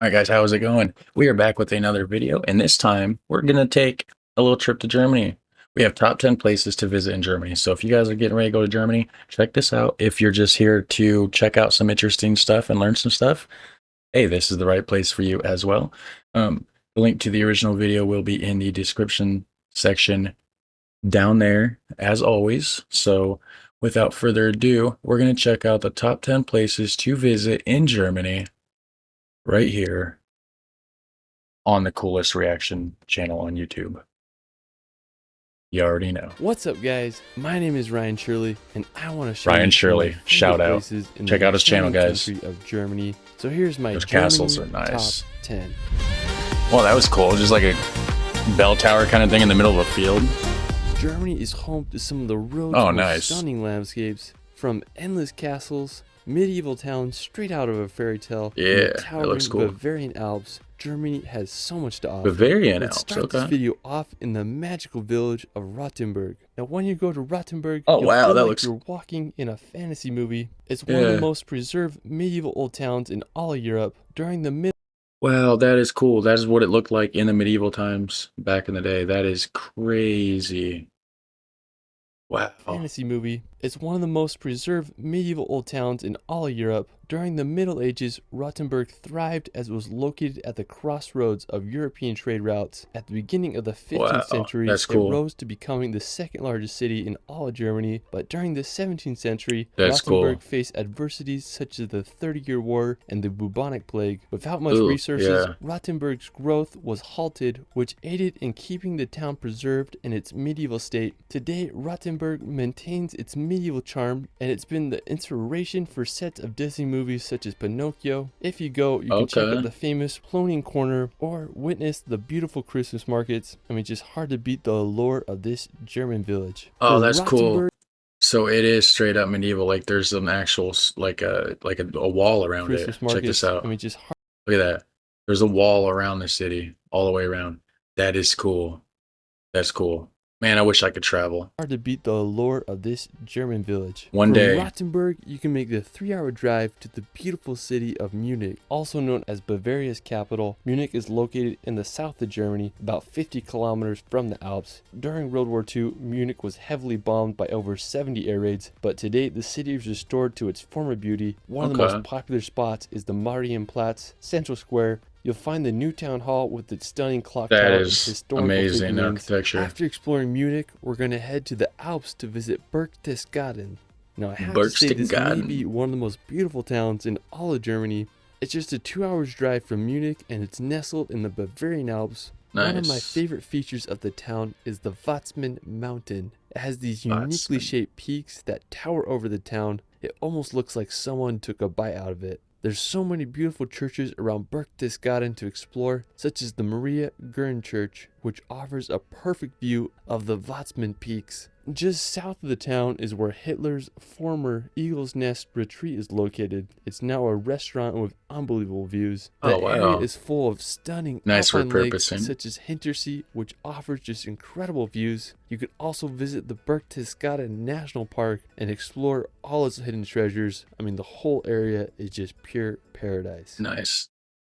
All right, guys, how's it going? We are back with another video, and this time we're going to take a little trip to Germany. We have top 10 places to visit in Germany. So if you guys are getting ready to go to Germany, check this out. If you're just here to check out some interesting stuff and learn some stuff, hey, this is the right place for you as well. The link to the original video will be in the description section down there, as always. So without further ado, we're going to check out the top 10 places to visit in Germany right here on the Coolest Reaction channel on YouTube. You already know. What's up, guys? My name is Ryan Shirley, and I want to show Ryan you Shirley, shout out. places in Check the out his channel, guys. country of Germany. So here's my Those Germany castles are nice. top 10. Well, that was cool. Just like a bell tower kind of thing in the middle of a field. Germany is home to some of the world's most stunning landscapes, from endless castles, medieval towns straight out of a fairy tale, Yeah, and the that towering looks cool. Bavarian Alps. Germany has so much to offer. Bavarian Let's Alps, start this okay. video off in the magical village of Rothenburg. Now, when you go to Rothenburg, Oh, you'll wow, feel that like looks- you're walking in a fantasy movie. It's one of Yeah. the most preserved medieval old towns in all of Europe. During the Middle Wow, that is cool. That is what it looked like in the medieval times back in the day. That is crazy. Wow. fantasy movie, it's one of the most preserved medieval old towns in all of Europe. During the Middle Ages, Rothenburg thrived as it was located at the crossroads of European trade routes. At the beginning of the 15th Wow, century, that's cool. it rose to becoming the second largest city in all of Germany. But during the 17th century, That's Rothenburg cool. faced adversities such as the 30-Year War and the bubonic plague. Without much Ooh, resources, yeah. Rothenburg's growth was halted, which aided in keeping the town preserved in its medieval state. Today, Rothenburg maintains its medieval charm, and it's been the inspiration for sets of Disney movies such as Pinocchio. If you go, you can check Okay. out the famous Plowing Corner or witness the beautiful Christmas markets. I mean, just hard to beat the allure of this German village. Oh, For that's cool. Rothenburg So it is straight up medieval. Like there's an actual like a wall around Christmas it. Check markets, this out. I mean, just hard Look at that. There's a wall around the city all the way around. That is cool. That's cool. Man, I wish I could travel. to beat the allure of this German village. One From day. Rothenburg, you can make the 3-hour drive to the beautiful city of Munich. Also known as Bavaria's capital, Munich is located in the south of Germany, about 50 kilometers from the Alps. During World War II, Munich was heavily bombed by over 70 air raids, but today the city is restored to its former beauty. One of the Okay. most popular spots is the Marienplatz Central Square. You'll find the new town hall with its stunning clock That tower and is historical amazing figurines. architecture. After exploring Munich, we're going to head to the Alps to visit Berchtesgaden. Now, I have to say this may Berchtesgaden. be one of the most beautiful towns in all of Germany. It's just a 2 hours drive from Munich, and it's nestled in the Bavarian Alps. One of my Nice. favorite features of the town is the Watzmann Mountain. It has these uniquely Watzmann. shaped peaks that tower over the town. It almost looks like someone took a bite out of it. There's so many beautiful churches around Berchtesgaden to explore, such as the Maria Gurn Church, which offers a perfect view of the Watzmann peaks. Just south of the town is where Hitler's former Eagle's Nest retreat is located. It's now a restaurant with unbelievable views. The Oh, wow. area is full of stunning Nice alpine lakes repurposing. such as Hintersee, which offers just incredible views. You could also visit the Berchtesgaden National Park and explore all its hidden treasures. I mean, the whole area is just pure paradise. Nice.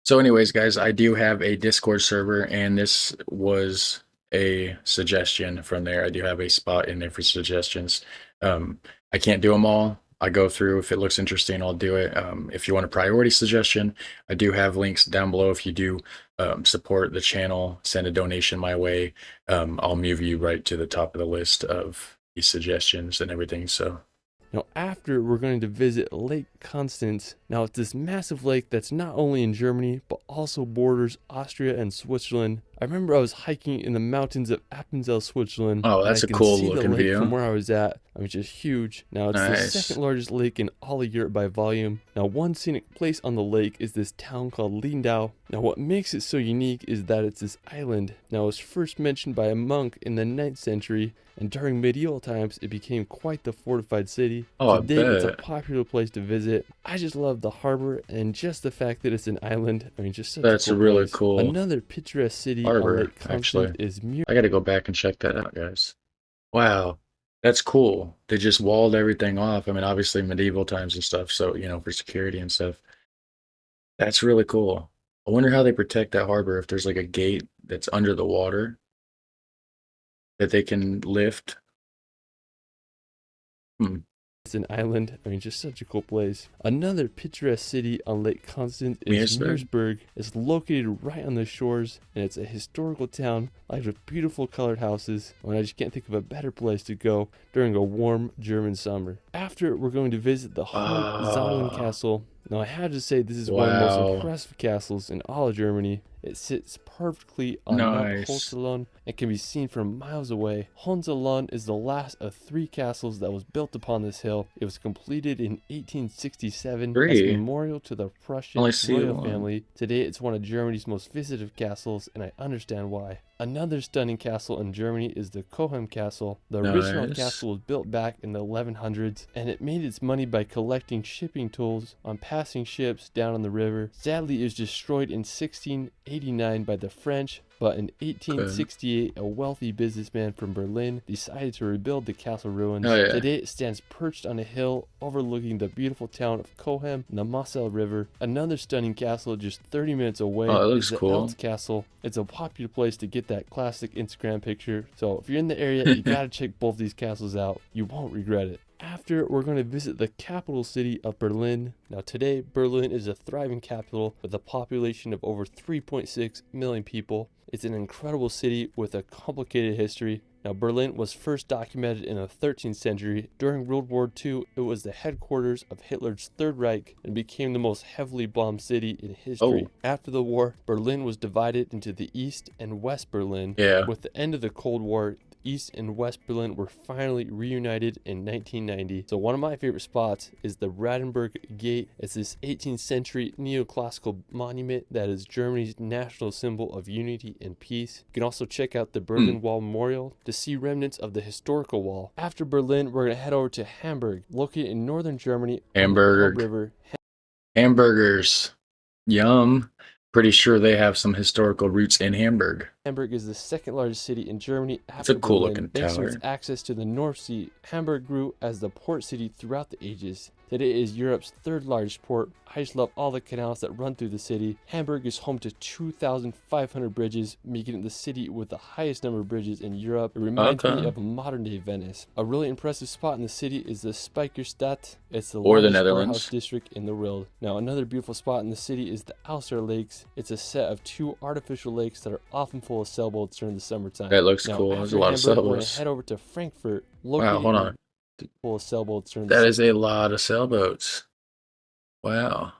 So anyways, guys, I do have a Discord server, and this was a suggestion from there. I do have a spot in there for suggestions. I can't do them all. I go through. If it looks interesting, I'll do it. If you want a priority suggestion, I do have links down below. If you do support the channel, send a donation my way, I'll move you right to the top of the list of these suggestions and everything. So Now, after, we're going to visit Lake Constance. Now, it's this massive lake that's not only in Germany, but also borders Austria and Switzerland. I remember I was hiking in the mountains of Appenzell, Switzerland. Oh, and that's I a can cool see the looking lake view. from where I was at. I mean, just huge. Now, it's the Nice. second largest lake in all of Europe by volume. Now, one scenic place on the lake is this town called Lindau. Now, what makes it so unique is that it's this island. Now, it was first mentioned by a monk in the 9th century, and during medieval times, it became quite the fortified city. Oh, I Today, it's a bet. popular place to visit. I just love the harbor and just the fact that it's an island. I mean, just such That's a cool really place. cool. Another picturesque city on Harbor, Lake Constance is Munich. I got to go back and check that out, guys. Wow, that's cool. They just walled everything off. I mean, obviously medieval times and stuff, so, you know, for security and stuff. That's really cool. I wonder how they protect that harbor if there's like a gate that's under the water that they can lift. Hmm. It's an island. I mean, just such a cool place. Another picturesque city on Lake Constance is Neuschwanstein. It's located right on the shores, and it's a historical town, like with beautiful colored houses. And I just can't think of a better place to go during a warm German summer. After, we're going to visit the Hohenzollern Castle. Now, I have to say, this is one of the most impressive castles in all of Germany. It sits perfectly on Mount Hohenzollern and can be seen from miles away. Hohenzollern is the last of 3 castles that was built upon this hill. It was completed in 1867 as a memorial to the Prussian royal family. Today, it's one of Germany's most visited castles, and I understand why. Another stunning castle in Germany is the Cohem Castle. The original castle was built back in the 1100s, and it made its money by collecting shipping tolls on passing ships down on the river. Sadly, it was destroyed in 1689 by the French, but in 1868, a wealthy businessman from Berlin decided to rebuild the castle ruins. Today, it stands perched on a hill overlooking the beautiful town of Cohem and the Moselle River. Another stunning castle just 30 minutes away is the Alps Castle. It's a popular place to get that classic Instagram picture, so if you're in the area, you gotta check both these castles out. You won't regret it. After, we're going to visit the capital city of Berlin. Now today, Berlin is a thriving capital with a population of over 3.6 million people. It's an incredible city with a complicated history. Now, Berlin was first documented in the 13th century. During World War II, it was the headquarters of Hitler's Third Reich and became the most heavily bombed city in history. After the war, Berlin was divided into the East and West Berlin. With the end of the Cold War, East and West Berlin were finally reunited in 1990. So one of my favorite spots is the Rothenburg Gate. It's this 18th century neoclassical monument that is Germany's national symbol of unity and peace. You can also check out the Berlin Wall Memorial to see remnants of the historical wall. After Berlin, we're going to head over to Hamburg, located in northern Germany on the Elbe River. Hamburgers. Yum. Pretty sure they have some historical roots in Hamburg. Hamburg is the second largest city in Germany after Berlin. Looking thanks to its access to the North Sea, Hamburg grew as the port city throughout the ages. Today it is Europe's 3rd largest port. I just love all the canals that run through the city. Hamburg is home to 2,500 bridges, making it the city with the highest number of bridges in Europe. It reminds me of modern-day Venice. A really impressive spot in the city is the Spijkerstad. It's the largest warehouse district in the world. Now, another beautiful spot in the city is the Alster Lakes. It's a set of 2 artificial lakes that are often full of sailboats during the summertime. That looks cool. There's a lot of sailboats. We're going to head over to Frankfurt. Wow, hold on. Full of sailboats during that is a lot of sailboats. Wow.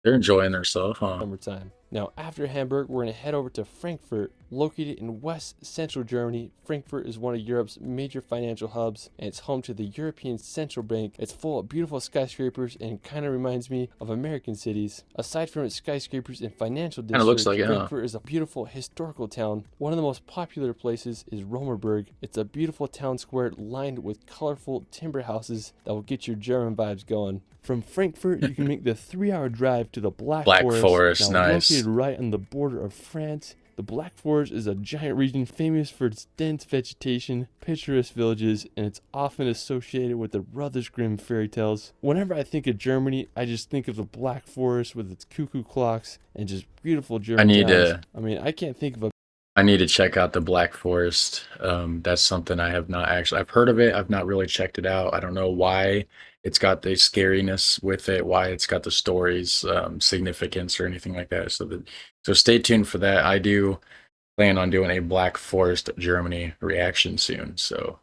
They're enjoying themselves, huh? Summertime. Now, after Hamburg, we're going to head over to Frankfurt. Located in west central Germany, Frankfurt is one of Europe's major financial hubs, and it's home to the European Central Bank. It's full of beautiful skyscrapers and kind of reminds me of American cities. Aside from its skyscrapers and financial districts, Frankfurt is a beautiful historical town. One of the most popular places is Rothenburg. It's a beautiful town square lined with colorful timber houses that will get your German vibes going. From Frankfurt, you can make the 3-hour drive to the Black Forest. Now, located right on the border of France. The Black Forest is a giant region famous for its dense vegetation, picturesque villages, and it's often associated with the Brothers Grimm fairy tales. Whenever I think of Germany, I just think of the Black Forest with its cuckoo clocks and just beautiful German towns. I mean, I can't think of a... I need to check out the Black Forest. That's something I have not actually... I've heard of it. I've not really checked it out. I don't know why it's got the scariness with it, why it's got the stories, significance, or anything like that. So stay tuned for that. I do plan on doing a Black Forest Germany reaction soon. So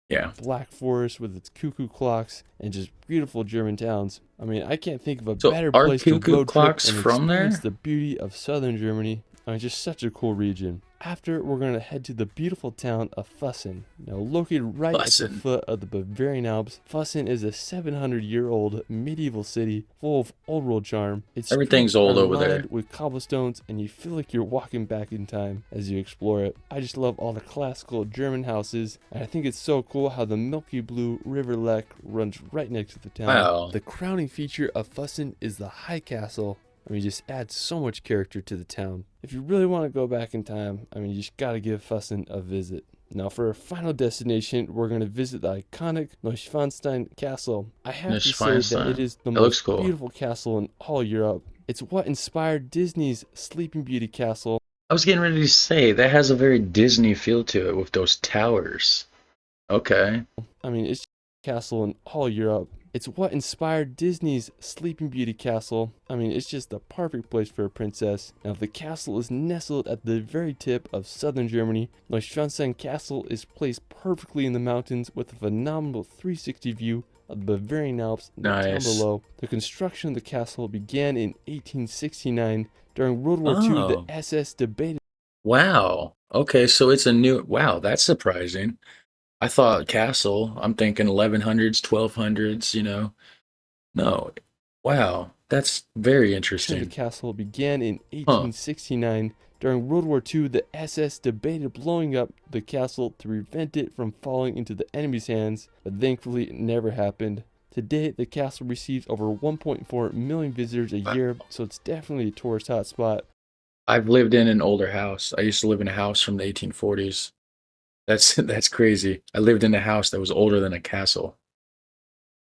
yeah. Black Forest with its cuckoo clocks and just beautiful German towns. I mean, I can't think of a better place to road trip and experience the beauty of southern Germany. I mean, just such a cool region. After, we're going to head to the beautiful town of Füssen. Now, located right at the foot of the Bavarian Alps, Füssen is a 700-year-old medieval city full of old world charm. Everything's old over there. With cobblestones, and you feel like you're walking back in time as you explore it. I just love all the classical German houses, and I think it's so cool how the milky blue River Lech runs right next to the town. Wow. The crowning feature of Füssen is the High Castle. I mean, just adds so much character to the town. If you really want to go back in time, I mean, you just got to give Füssen a visit. Now, for our final destination, we're going to visit the iconic Neuschwanstein Castle. I have to say that it is the most beautiful castle in all Europe. It's what inspired Disney's Sleeping Beauty castle. I was getting ready to say that has a very Disney feel to it with those towers. Okay. I mean, it's a castle in all Europe. It's what inspired Disney's Sleeping Beauty castle. I mean, it's just the perfect place for a princess. Now, the castle is nestled at the very tip of southern Germany. Neuschwanstein Castle is placed perfectly in the mountains with a phenomenal 360 view of the Bavarian Alps down below. The construction of the castle began in 1869. During World War II, the SS debated. Wow. Okay, so it's a new. Wow, that's surprising. I thought castle. I'm thinking 1100s, 1200s. No. Wow, that's very The interesting. castle began in 1869. During World War II, the SS debated blowing up the castle to prevent it from falling into the enemy's hands, but thankfully it never happened. Today, the castle receives over 1.4 million visitors a year, so it's definitely a tourist hotspot. I've lived in an older house. I used to live in a house from the 1840s. That's crazy. I lived in a house that was older than a castle.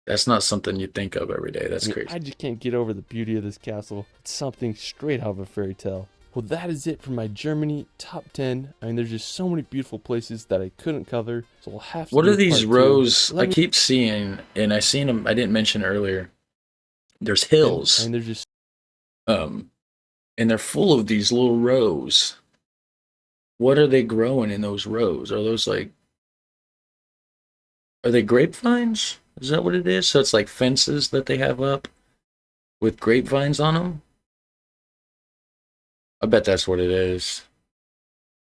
That's not something you think of every day. That's crazy. I just can't get over the beauty of this castle. It's something straight out of a fairy tale. Well, that is it for my Germany top 10. I mean, there's just so many beautiful places that I couldn't cover, so we'll have to. What do are these part two. rows? I keep seeing, and I seen them. I didn't mention earlier. There's hills, And there's just and they're full of these little rows. What are they growing in those rows? Are they grapevines? Is that what it is? So it's like fences that they have up with grapevines on them? I bet that's what it is.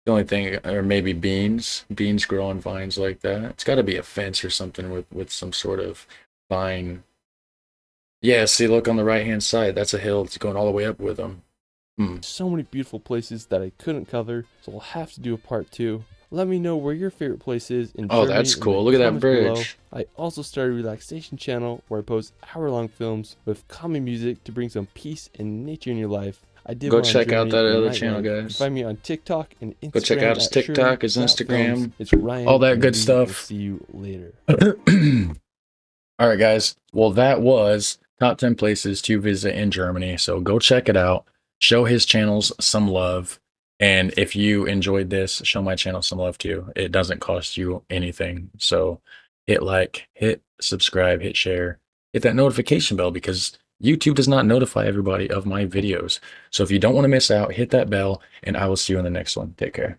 The only thing, or maybe beans. Beans grow on vines like that. It's got to be a fence or something with some sort of vine. Yeah, see, look on the right-hand side. That's a hill. It's going all the way up with them. so many beautiful places that I couldn't cover, so we'll have to do a part 2. Let me know where your favorite place is in Germany. Oh, that's in cool. the Look at that comments below. bridge. I also started a relaxation channel where I post hour-long films with calming music to bring some peace and nature in your life. I did Go one on check out Germany that and other night channel, life. You can guys. find me on TikTok and Instagram. Go check out his at TikTok, his Shirley.films. Instagram, It's Ryan. all that and good we stuff. will see you later. All right, guys. Well, that was top 10 places to visit in Germany. So go check it out. Show his channels some love. And if you enjoyed this, show my channel some love too. It doesn't cost you anything. So hit like, hit subscribe, hit share, hit that notification bell because YouTube does not notify everybody of my videos. So if you don't want to miss out, hit that bell and I will see you in the next one. Take care.